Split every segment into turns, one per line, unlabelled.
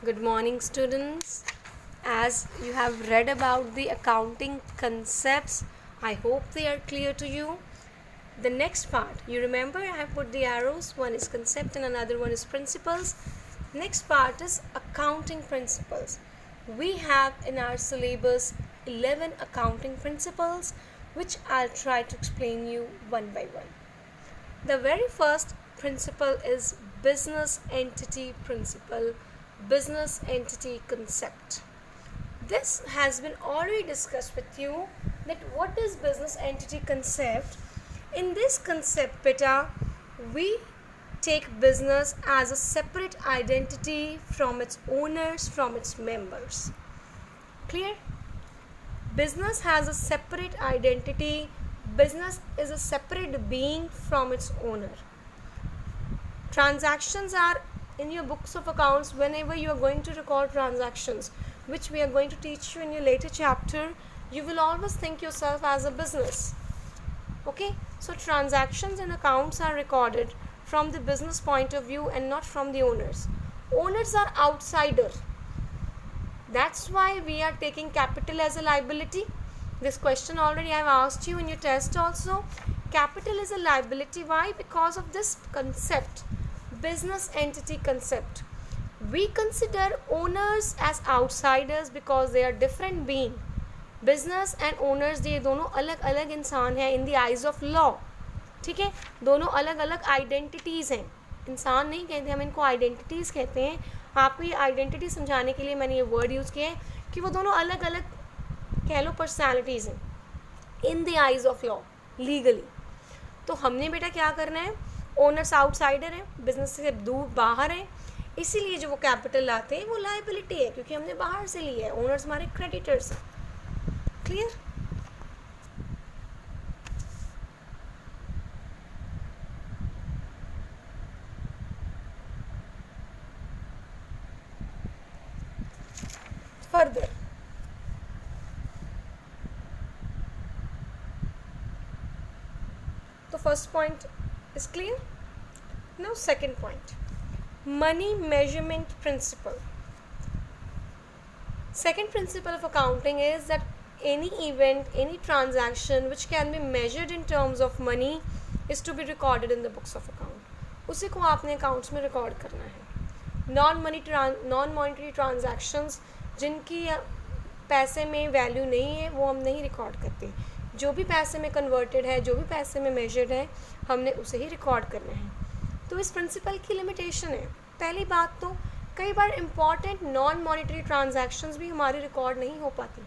Good morning, students. As you have read about the accounting concepts, I hope they are clear to you. The next part, you remember I have put the arrows, one is concept and another one is principles. Next part is accounting principles. We have in our syllabus 11 accounting principles, which I'll try to explain you one by one. The very first principle is business entity principle, business entity concept. This has been already discussed with you that what is business entity concept. In this concept, beta, we take business as a separate identity from its owners, from its members. Clear? Business has a separate identity. Business is a separate being from its owner. Transactions are in your books of accounts. Whenever you are going to record transactions, which we are going to teach you in your later chapter, you will always think yourself as a business. Okay, so transactions and accounts are recorded from the business point of view and not from the owners. Owners are outsider. That's why we are taking capital as a liability. This question already I have asked you in your test also. Capital is a liability. Why? Because of this concept, business entity concept. We consider owners as outsiders because they are different being. Business and owners ये दोनों अलग अलग इंसान हैं in the eyes of law. ठीक है, दोनों अलग अलग आइडेंटिटीज़ हैं. इंसान नहीं कहते, हम इनको आइडेंटिटीज़ कहते हैं. आपको ये आइडेंटिटी समझाने के लिए मैंने ये वर्ड यूज़ किया है कि वो दोनों अलग अलग कह लो पर्सनैलिटीज़ हैं in the eyes of law legally. तो हमने बेटा क्या करना है, ओनर्स आउटसाइडर हैं, बिजनेस से दूर बाहर हैं, इसीलिए जो वो कैपिटल लाते हैं वो लाइबिलिटी है क्योंकि हमने बाहर से लिया है. ओनर्स हमारे क्रेडिटर्स हैं. क्लियर? फर्दर तो first point is clear. Now second point, money measurement principle. Second principle of accounting is that any event, any transaction which can be measured in terms of money is to be recorded in the books of account. उसी को आपने accounts में record करना है. Non monetary transactions जिनकी पैसे में value नहीं है वो हम नहीं रिकॉर्ड करते. जो भी पैसे में कन्वर्टेड है, जो भी पैसे में मेजर्ड है, हमने उसे ही रिकॉर्ड करना है. तो इस प्रिंसिपल की लिमिटेशन है. पहली बात तो कई बार इम्पॉर्टेंट नॉन मॉनिटरी ट्रांजैक्शंस भी हमारी रिकॉर्ड नहीं हो पाती.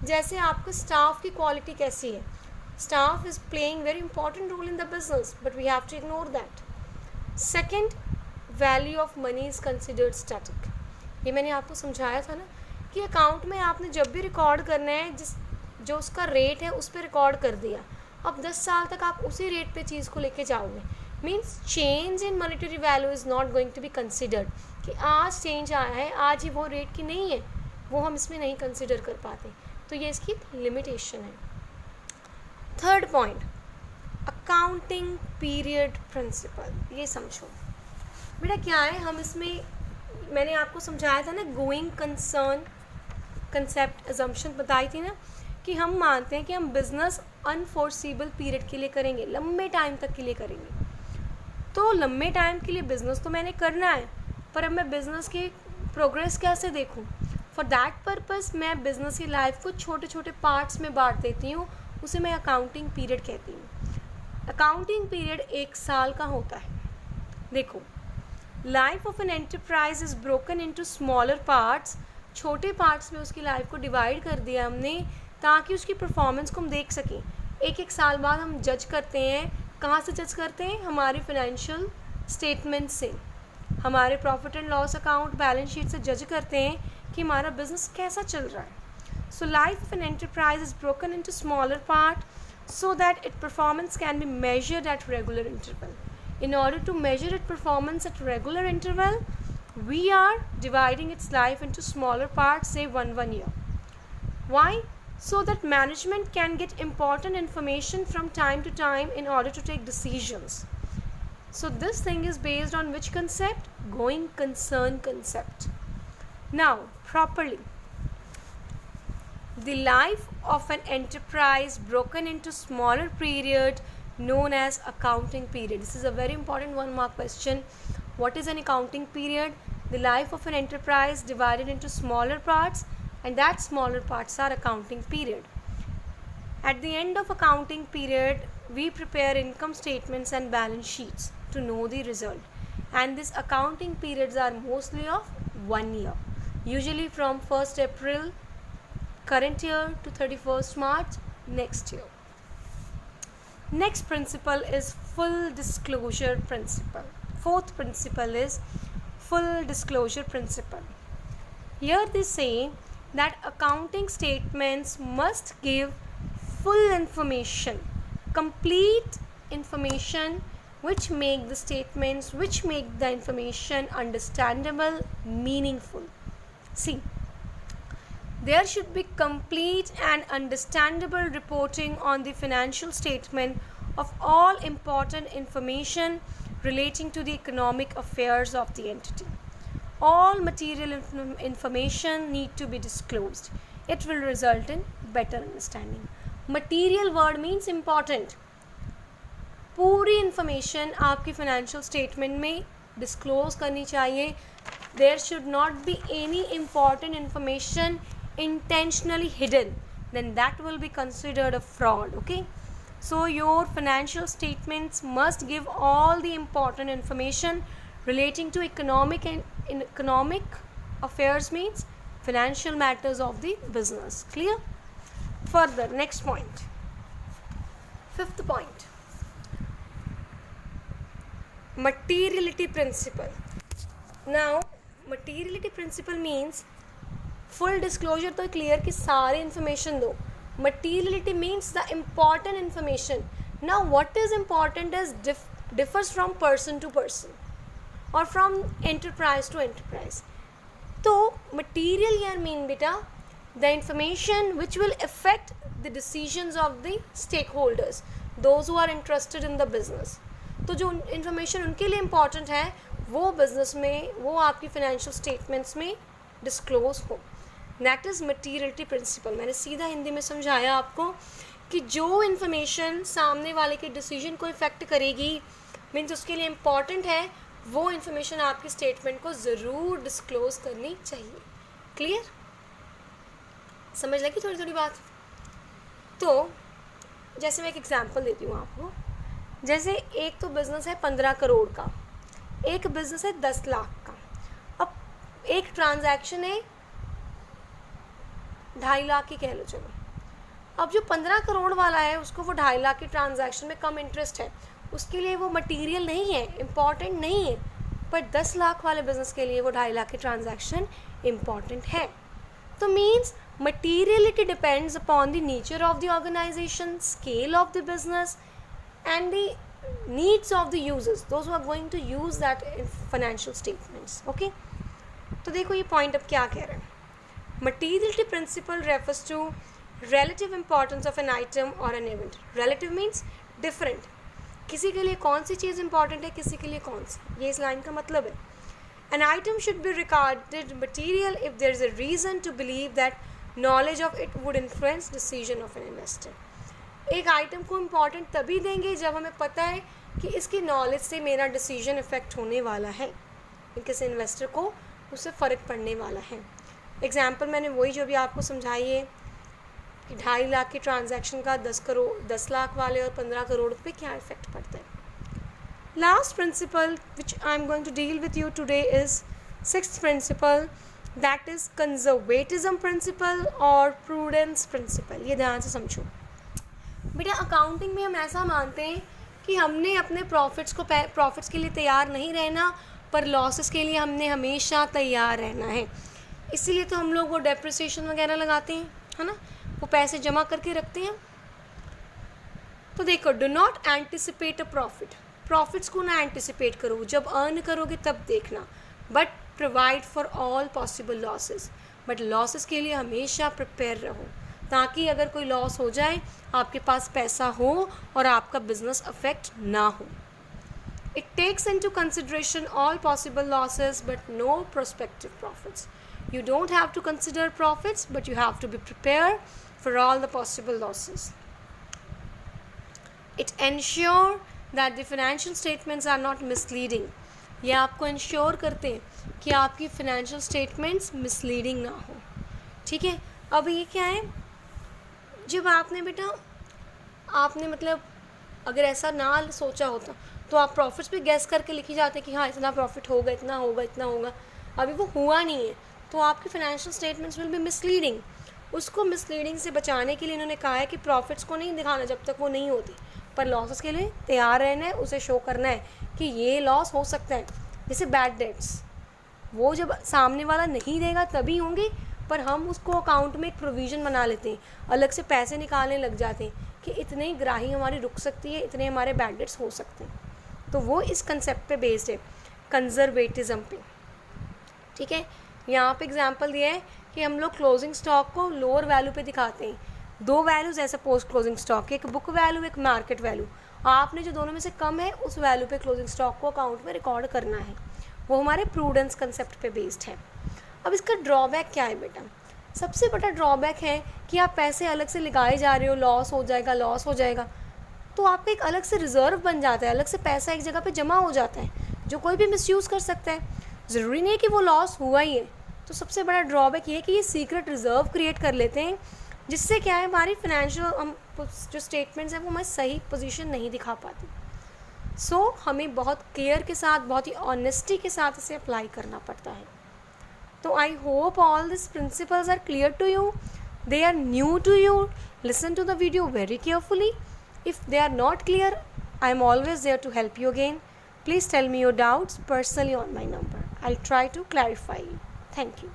जैसे आपके स्टाफ की क्वालिटी कैसी है. Staff is playing very important role in the business but we have to ignore that. Second, value of money is considered static. ये मैंने आपको समझाया था ना कि अकाउंट में आपने जब भी रिकॉर्ड करना है जो उसका रेट है उस पर रिकॉर्ड कर दिया. अब 10 साल तक आप उसी रेट पे चीज़ को लेके जाओगे. Means change in monetary value is not going to be considered कि आज चेंज आया है, आज ही वो रेट की नहीं है, वो हम इसमें नहीं कंसिडर कर पाते. तो ये इसकी लिमिटेशन है. Third point, accounting period principle. ये समझो बेटा क्या है. हम इसमें मैंने आपको समझाया था ना, गोइंग कंसर्न कंसेप्ट अजम्पशन बताई थी ना कि हम मानते हैं कि हम बिज़नेस अनफोर्सिबल पीरियड के लिए करेंगे, लंबे टाइम तक के लिए करेंगे. तो लंबे टाइम के लिए बिज़नेस तो मैंने करना है, पर अब मैं बिज़नेस की प्रोग्रेस कैसे देखूं. फॉर दैट पर्पस मैं बिज़नेस की लाइफ को छोटे छोटे पार्ट्स में बांट देती हूँ. उसे मैं अकाउंटिंग पीरियड कहती हूँ. अकाउंटिंग पीरियड 1 साल का होता है. देखो, life of an enterprise is broken into smaller parts. छोटे पार्ट्स में उसकी लाइफ को डिवाइड कर दिया हमने ताकि उसकी परफॉर्मेंस को हम देख सकें. एक साल बाद हम जज करते हैं. कहाँ से जज करते हैं? हमारी फाइनेंशियल स्टेटमेंट से, हमारे profit and loss account, balance sheet से जज करते हैं कि हमारा बिजनेस कैसा चल रहा है. So life of an enterprise is broken into smaller part so that it performance can be measured at regular interval. In order to measure its performance at regular interval, we are dividing its life into smaller parts, say one year. Why? So that management can get important information from time to time in order to take decisions. So this thing is based on which concept? Going concern concept. Now, properly, the life of an enterprise broken into smaller period known as accounting period. This is a very important 1-mark question. What is an accounting period? The life of an enterprise divided into smaller parts, and that smaller parts are accounting period. At the end of accounting period, we prepare income statements and balance sheets to know the result. And these accounting periods are mostly of 1 year, usually from 1st April current year to 31st March next year. Next principle is full disclosure principle. Fourth principle is full disclosure principle. Here they say that accounting statements must give full information, complete information, which make the information understandable, meaningful. See, there should be complete and understandable reporting on the financial statement of all important information relating to the economic affairs of the entity. All material information need to be disclosed. It will result in better understanding. Material word means important. पूरी information आपकी financial statement में disclose करनी चाहिए. There should not be any important information intentionally hidden, then that will be considered a fraud. Okay, so your financial statements must give all the important information relating to economic affairs, means financial matters of the business. Clear? Further, next point, 5th point, materiality principle. Now, materiality principle means full disclosure तो clear कि सारे information दो. Materiality means the important information. Now what is important is differs from person to person और from enterprise to enterprise. तो material यार mean बेटा the information which will affect the decisions of the stakeholders, those who are interested in the business. तो जो information उनके लिए important है वो बिजनेस में, वो आपकी फाइनेंशियल स्टेटमेंट्स में डिस्क्लोज हो. That is materiality principle. मैंने सीधा हिंदी में समझाया आपको कि जो इन्फॉर्मेशन सामने वाले के डिसीजन को इफ़ेक्ट करेगी, मीन्स उसके लिए इम्पॉर्टेंट है, वो इन्फॉर्मेशन आपकी स्टेटमेंट को ज़रूर डिस्क्लोज करनी चाहिए. क्लियर? समझ लगी थोड़ी थोड़ी बात? तो जैसे मैं एक एग्जांपल देती हूँ आपको. जैसे एक तो बिज़नेस है 15 करोड़ का, एक बिज़नेस है 10 लाख का. अब एक ट्रांजैक्शन है 2.5 लाख की कह लो चलो. अब जो 15 करोड़ वाला है उसको वो 2.5 लाख की ट्रांजैक्शन में कम इंटरेस्ट है, उसके लिए वो मटेरियल नहीं है, इम्पॉर्टेंट नहीं है. पर 10 लाख वाले बिजनेस के लिए वो 2.5 लाख की ट्रांजैक्शन इम्पॉर्टेंट है. तो means materiality depends upon the nature of the organization, scale of the business and the needs of the users, those who are going to use that in financial statements. Okay, तो देखो ये point अब क्या कह रहे हैं. Materiality principle refers to relative importance of an item or an event. Relative means different. किसी के लिए कौन सी चीज़ इंपॉर्टेंट है, किसी के लिए कौन सी, ये इस लाइन का मतलब है. An item should be regarded material if there is a reason to believe that knowledge of it would influence decision of an investor. एक आइटम को इम्पॉर्टेंट तभी देंगे जब हमें पता है कि इसकी नॉलेज से मेरा डिसीजन इफेक्ट होने वाला है, किसी इन्वेस्टर को उससे फ़र्क पड़ने वाला है. एग्जाम्पल मैंने वही जो भी आपको समझाई है कि 2.5 लाख की ट्रांजैक्शन का 10 लाख वाले और 15 करोड़ पे क्या इफेक्ट पड़ता है. Last principle which I am going to deal with you today is 6th principle, that is conservatism principle और prudence principle. ये ध्यान से समझो बेटा. अकाउंटिंग में हम ऐसा मानते हैं कि हमने अपने प्रॉफिट्स के लिए तैयार नहीं रहना, पर लॉसेस के लिए हमने हमेशा तैयार रहना है. इसीलिए तो हम लोग वो डेप्रिसिएशन वगैरह लगाते हैं, है ना, वो पैसे जमा करके रखते हैं. तो देखो, do not anticipate a profits को ना एंटिसिपेट करो, जब अर्न करोगे तब देखना. But provide for all possible losses, but losses के लिए हमेशा प्रिपेयर रहो, ताकि अगर कोई लॉस हो जाए आपके पास पैसा हो और आपका बिजनेस अफेक्ट ना हो. It takes into consideration all possible losses but no prospective profits. You don't have to consider profits, but you have to be prepared for all the possible losses. It ensure that the financial statements are not misleading. ये आपको ensure करते हैं कि आपकी financial statements misleading ना हो. ठीक है. अब ये क्या है, जब आपने बेटा आपने मतलब अगर ऐसा ना सोचा होता तो आप प्रॉफिट्स पे गैस करके लिखी जाते कि हाँ इतना प्रॉफिट होगा, इतना होगा, इतना होगा. अभी वो हुआ नहीं है तो आपकी financial statements will be misleading. उसको मिसलीडिंग से बचाने के लिए इन्होंने कहा है कि प्रॉफिट्स को नहीं दिखाना जब तक वो नहीं होती, पर लॉसेस के लिए तैयार रहना है, उसे शो करना है कि ये लॉस हो सकता है. जैसे बैड डेट्स, वो जब सामने वाला नहीं देगा तभी होंगे, पर हम उसको अकाउंट में एक प्रोविज़न बना लेते हैं, अलग से पैसे निकालने लग जाते हैं कि इतने ही ग्राही हमारी रुक सकती है, इतने हमारे बैड डेट्स हो सकते हैं. तो वो इस कंसेप्ट पे बेस्ड है, कंजर्वेटिज्म पे. ठीक है. यहाँ पे एग्जांपल दिया है कि हम लोग क्लोजिंग स्टॉक को लोअर वैल्यू पे दिखाते हैं. दो वैल्यूज़ ऐसे पोस्ट क्लोजिंग स्टॉक, एक बुक वैल्यू, एक मार्केट वैल्यू. आपने जो दोनों में से कम है उस वैल्यू पे क्लोजिंग स्टॉक को अकाउंट में रिकॉर्ड करना है. वो हमारे प्रूडेंस कंसेप्ट पे बेस्ड है. अब इसका ड्रॉबैक क्या है बेटा? सबसे बड़ा ड्रॉबैक है कि आप पैसे अलग से लगाए जा रहे हो, लॉस हो जाएगा, लॉस हो जाएगा, तो आपका एक अलग से रिजर्व बन जाता है, अलग से पैसा एक जगह पे जमा हो जाता है जो कोई भी मिसयूज़ कर सकता है. ज़रूरी नहीं है कि वो लॉस हुआ ही है. तो सबसे बड़ा ड्रॉबैक ये है कि ये सीक्रेट रिजर्व क्रिएट कर लेते हैं, जिससे क्या है हमारी फाइनेंशियल जो स्टेटमेंट्स हैं वो हमें सही पोजीशन नहीं दिखा पाती. सो हमें बहुत केयर के साथ, बहुत ही ऑनेस्टी के साथ इसे अप्लाई करना पड़ता है. तो I hope all this principles are clear to you. They are new to you. Listen to the video very carefully. If they are not clear, I am always there to help you again. Please tell me your doubts personally on my number. I'll try to clarify you. Thank you.